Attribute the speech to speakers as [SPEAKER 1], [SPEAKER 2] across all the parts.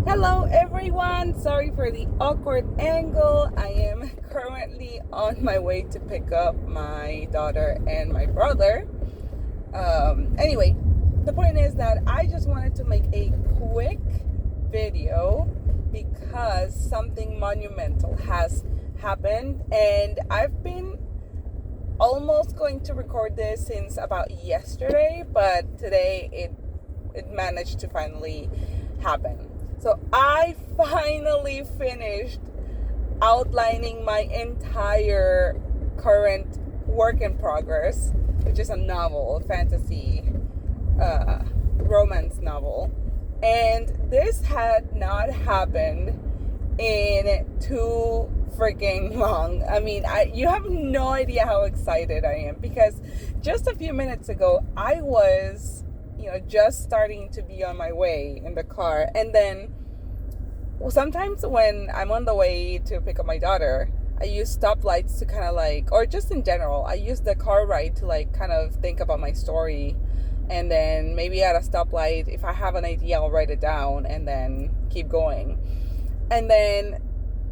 [SPEAKER 1] Hello everyone, sorry for the awkward angle. I am currently on my way to pick up my daughter and my brother. Anyway, the point is that I just wanted to make a quick video because something monumental has happened, and I've been almost going to record this since about yesterday, but today it managed to finally happen. So I finally finished outlining my entire current work in progress, which is a novel, a fantasy romance novel. And this had not happened in too freaking long. I mean, you have no idea how excited I am, because just a few minutes ago I was just starting to be on my way in the car. And then sometimes when I'm on the way to pick up my daughter, I use stoplights to kind of or just in general, I use the car ride to kind of think about my story. And then maybe at a stoplight, if I have an idea, I'll write it down and then keep going. And then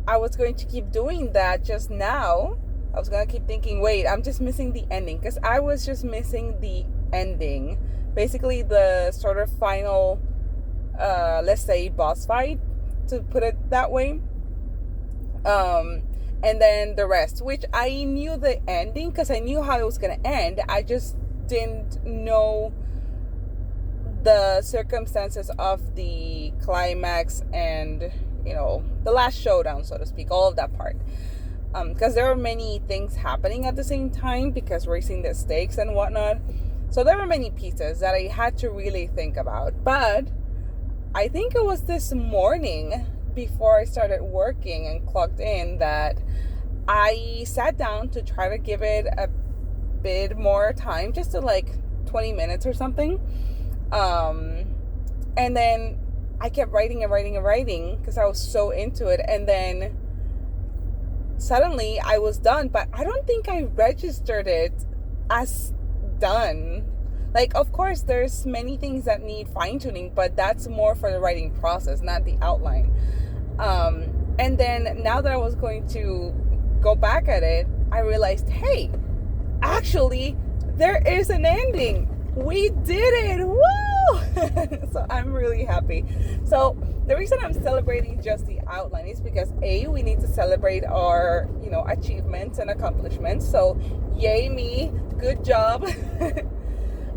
[SPEAKER 1] I was going to keep doing that just now. I was going to keep thinking, wait, I'm just missing the ending. Because I was just missing the ending. Basically, the sort of final, let's say, boss fight, to put it that way. And then the rest, which I knew the ending because I knew how it was going to end. I just didn't know the circumstances of the climax and, the last showdown, so to speak, all of that part. Because there were many things happening at the same time, because raising the stakes and whatnot. So there were many pieces that I had to really think about. But I think it was this morning before I started working and clocked in that I sat down to try to give it a bit more time, just to 20 minutes or something. And then I kept writing because I was so into it. And then suddenly I was done, but I don't think I registered it as done. Of course, there's many things that need fine-tuning, but that's more for the writing process, not the outline. And then now that I was going to go back at it, I realized, hey, actually, there is an ending. We did it! Woo! So I'm really happy. So the reason I'm celebrating just the outline is because we need to celebrate our, achievements and accomplishments. So yay me, good job.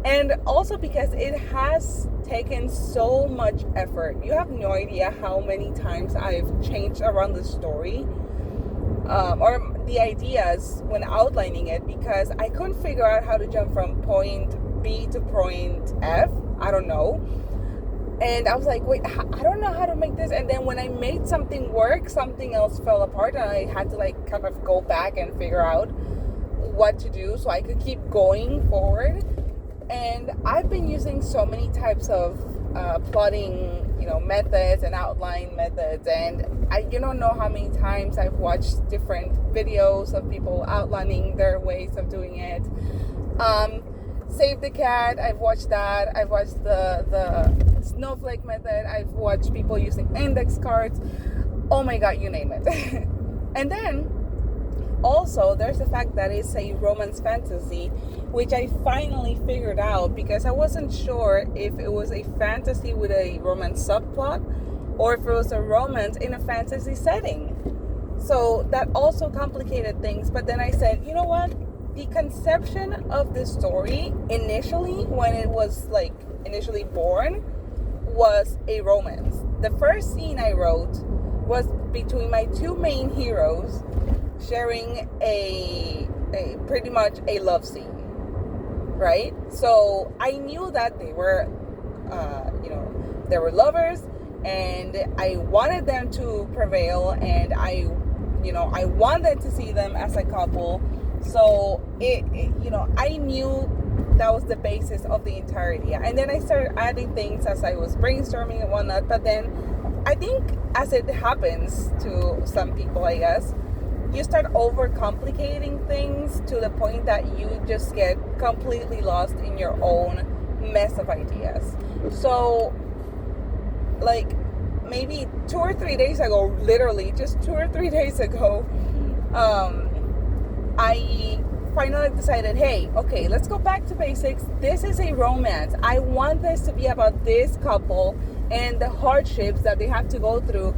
[SPEAKER 1] And also because it has taken so much effort. You have no idea how many times I've changed around the story or the ideas when outlining it, because I couldn't figure out how to jump from point B to point F. I don't know. And I was like, wait, I don't know how to make this. And then when I made something work, something else fell apart, and I had to kind of go back and figure out what to do so I could keep going forward. And I've been using so many types of plotting, methods and outline methods. And you don't know how many times I've watched different videos of people outlining their ways of doing it. Save the Cat, I've watched that. I've watched the snowflake method. I've watched people using index cards. Oh my God, you name it. And then also, there's the fact that it's a romance fantasy, which I finally figured out, because I wasn't sure if it was a fantasy with a romance subplot or if it was a romance in a fantasy setting. So that also complicated things. But then I said, you know what? The conception of the story initially, when it was initially born, was a romance. The first scene I wrote was between my two main heroes sharing a pretty much a love scene, right? So I knew that they were they were lovers, and I wanted them to prevail, and I wanted to see them as a couple. So I knew that was the basis of the entire idea. And then I started adding things as I was brainstorming and whatnot. But then I think, as it happens to some people, I guess, you start overcomplicating things to the point that you just get completely lost in your own mess of ideas. So, maybe 2 or 3 days ago, literally just 2 or 3 days ago, I finally decided, hey, okay, let's go back to basics. This is a romance. I want this to be about this couple and the hardships that they have to go through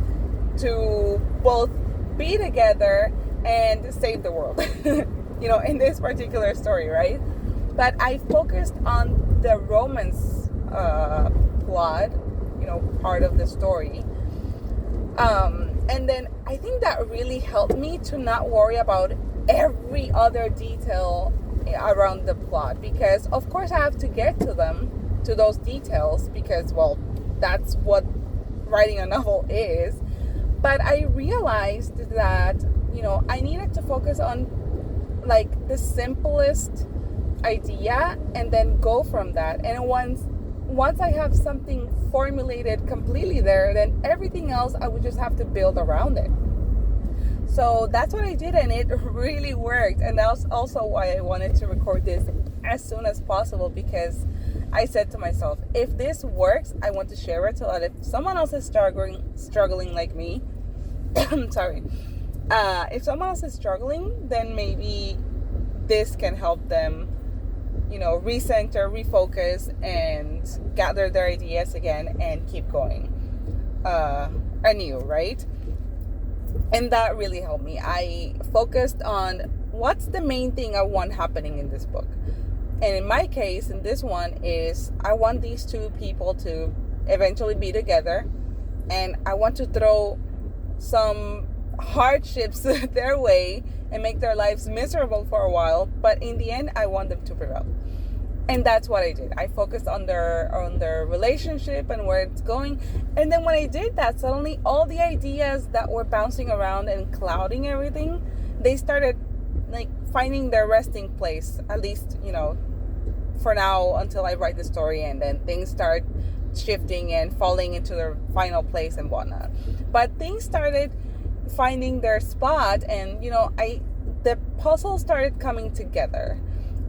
[SPEAKER 1] to both be together and save the world. In this particular story, right? But I focused on the romance plot, part of the story. And then I think that really helped me to not worry about every other detail around the plot, because of course I have to get to those details, because, well, that's what writing a novel is. But I realized that, I needed to focus on like the simplest idea and then go from that. And once I have something formulated completely there, then everything else I would just have to build around it. So that's what I did, and it really worked. And that was also why I wanted to record this as soon as possible, because I said to myself, if this works, I want to share it so that if someone else is struggling like me, sorry, if someone else is struggling, then maybe this can help them, recenter, refocus, and gather their ideas again and keep going anew, right? And that really helped me. I focused on what's the main thing I want happening in this book. And in my case, in this one, is I want these two people to eventually be together. And I want to throw some hardships their way and make their lives miserable for a while. But in the end, I want them to prevail. And that's what I did. I focused on their relationship and where it's going. And then when I did that, suddenly all the ideas that were bouncing around and clouding everything, they started like finding their resting place, at least, for now, until I write the story, and then things start shifting and falling into their final place and whatnot. But things started finding their spot, and the puzzle started coming together.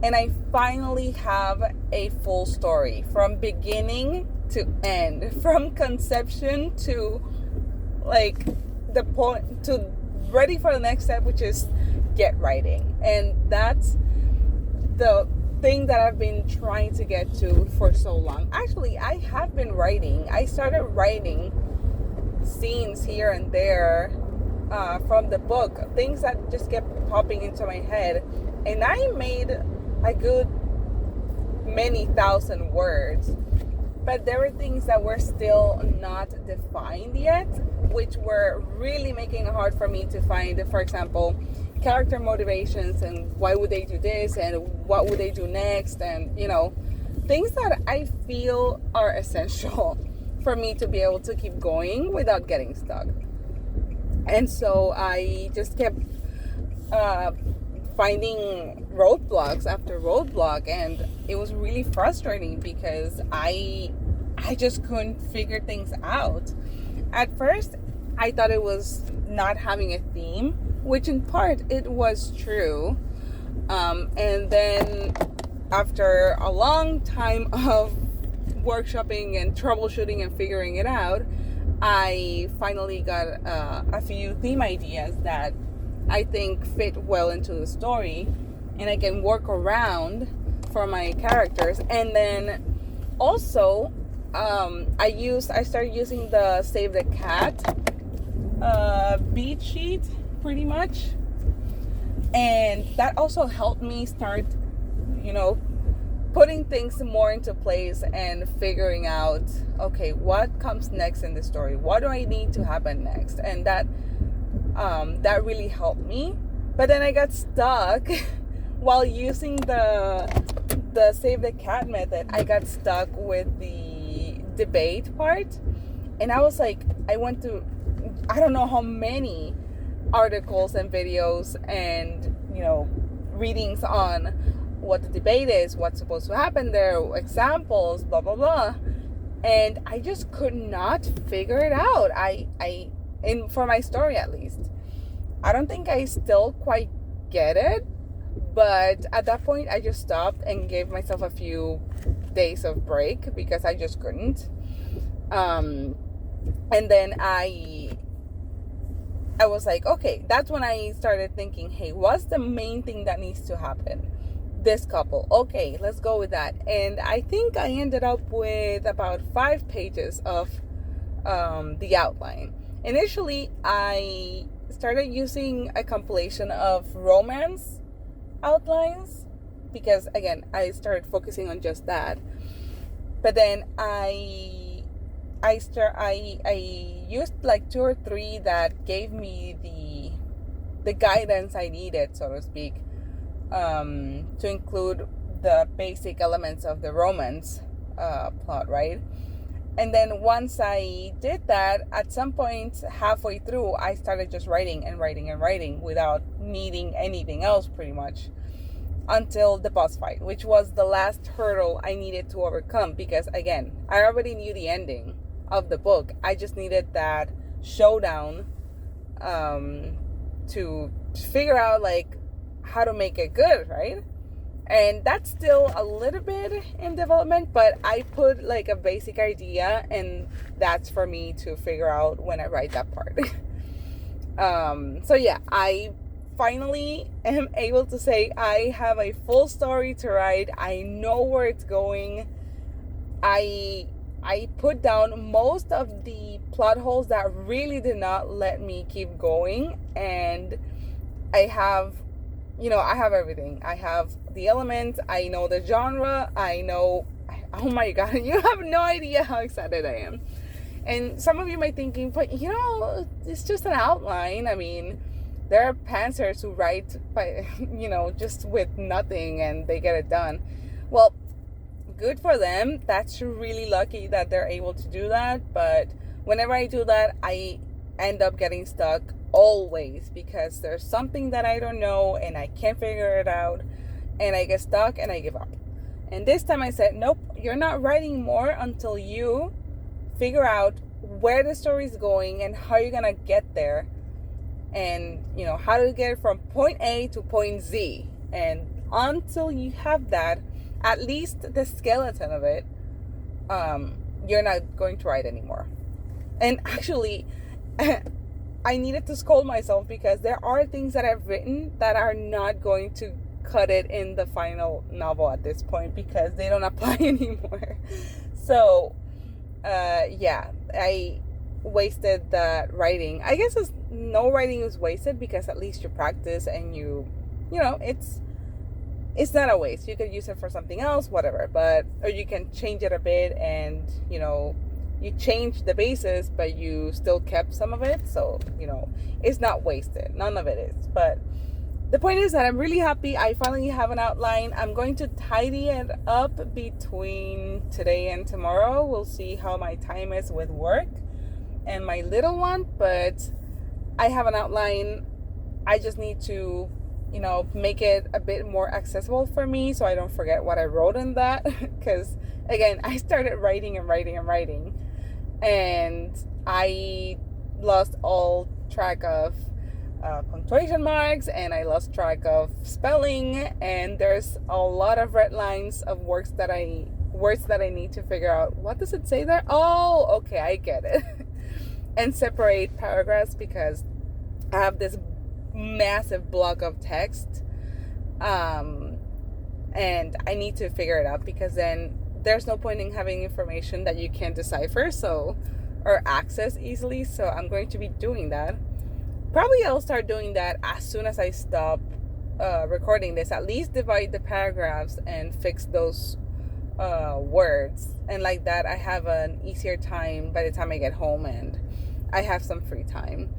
[SPEAKER 1] And I finally have a full story from beginning to end, from conception to like the point to ready for the next step, which is get writing. And that's the thing that I've been trying to get to for so long. Actually, I have been writing. I started writing scenes here and there from the book, things that just kept popping into my head. And I made a good many thousand words, but there were things that were still not defined yet, which were really making it hard for me to find, for example, character motivations, and why would they do this and what would they do next, and things that I feel are essential for me to be able to keep going without getting stuck. And so I just kept finding roadblocks after roadblock, and it was really frustrating because I just couldn't figure things out. At first, I thought it was not having a theme, which in part it was true. And then after a long time of workshopping and troubleshooting and figuring it out, I finally got a few theme ideas that I think fit well into the story, and I can work around for my characters. And then also I started using the Save the Cat beat sheet pretty much, and that also helped me start putting things more into place and figuring out, okay, what comes next in the story, what do I need to happen next. And that really helped me. But then I got stuck while using the Save the Cat method. I got stuck with the debate part, and I was like, I went to I don't know how many articles and videos and readings on what the debate is, what's supposed to happen there, examples, blah blah blah, and I just could not figure it out. And for my story at least, I don't think I still quite get it, but at that point I just stopped and gave myself a few days of break because I just couldn't. And then I was like, okay, that's when I started thinking, hey, what's the main thing that needs to happen? This couple. Okay, let's go with that. And I think I ended up with about 5 pages of the outline. Initially, I started using a compilation of romance outlines because, again, I started focusing on just that. But then I used like 2 or 3 that gave me the guidance I needed, so to speak, to include the basic elements of the romance plot, right? And then once I did that, at some point halfway through, I started just writing and writing and writing without needing anything else, pretty much, until the boss fight, which was the last hurdle I needed to overcome. Because again, I already knew the ending of the book. I just needed that showdown to figure out like how to make it good, right? And that's still a little bit in development, but I put like a basic idea, and that's for me to figure out when I write that part. So yeah, I finally am able to say I have a full story to write. I know where it's going. I put down most of the plot holes that really did not let me keep going, and I have everything. I have the elements, I know the genre, I know, oh my god, you have no idea how excited I am. And some of you might be thinking, but it's just an outline. I mean, there are pantsers who write by, just with nothing and they get it done. Well, good for them. That's really lucky that they're able to do that. But whenever I do that, I end up getting stuck always, because there's something that I don't know and I can't figure it out, and I get stuck and I give up. And this time I said, nope, you're not writing more until you figure out where the story is going and how you're gonna get there, and how to get from point A to point Z. And until you have that, at least the skeleton of it, you're not going to write anymore. And actually I needed to scold myself, because there are things that I've written that are not going to cut it in the final novel at this point, because they don't apply anymore. So yeah, I wasted that writing. I guess no writing is wasted, because at least you practice and it's not a waste. You could use it for something else, whatever, or you can change it a bit, and you change the basis, but you still kept some of it. So, it's not wasted. None of it is. But the point is that I'm really happy. I finally have an outline. I'm going to tidy it up between today and tomorrow. We'll see how my time is with work and my little one. But I have an outline. I just need to, make it a bit more accessible for me, so I don't forget what I wrote in that. Because, again, I started writing and writing and writing, and I lost all track of punctuation marks, and I lost track of spelling, and there's a lot of red lines of words that I need to figure out. What does it say there? Oh, okay, I get it. And separate paragraphs, because I have this massive block of text, and I need to figure it out, because then there's no point in having information that you can't decipher or access easily. So I'm going to be doing that. Probably I'll start doing that as soon as I stop recording this. At least divide the paragraphs and fix those words, and like that I have an easier time by the time I get home and I have some free time.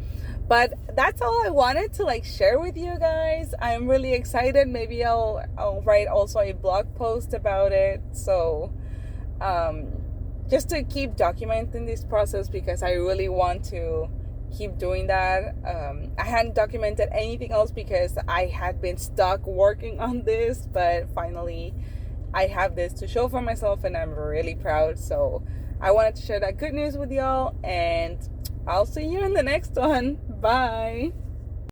[SPEAKER 1] But that's all I wanted to share with you guys. I'm really excited. Maybe I'll write also a blog post about it. So just to keep documenting this process, because I really want to keep doing that. I hadn't documented anything else because I had been stuck working on this, but finally I have this to show for myself, and I'm really proud. So I wanted to share that good news with y'all, and I'll see you in the next one. Bye.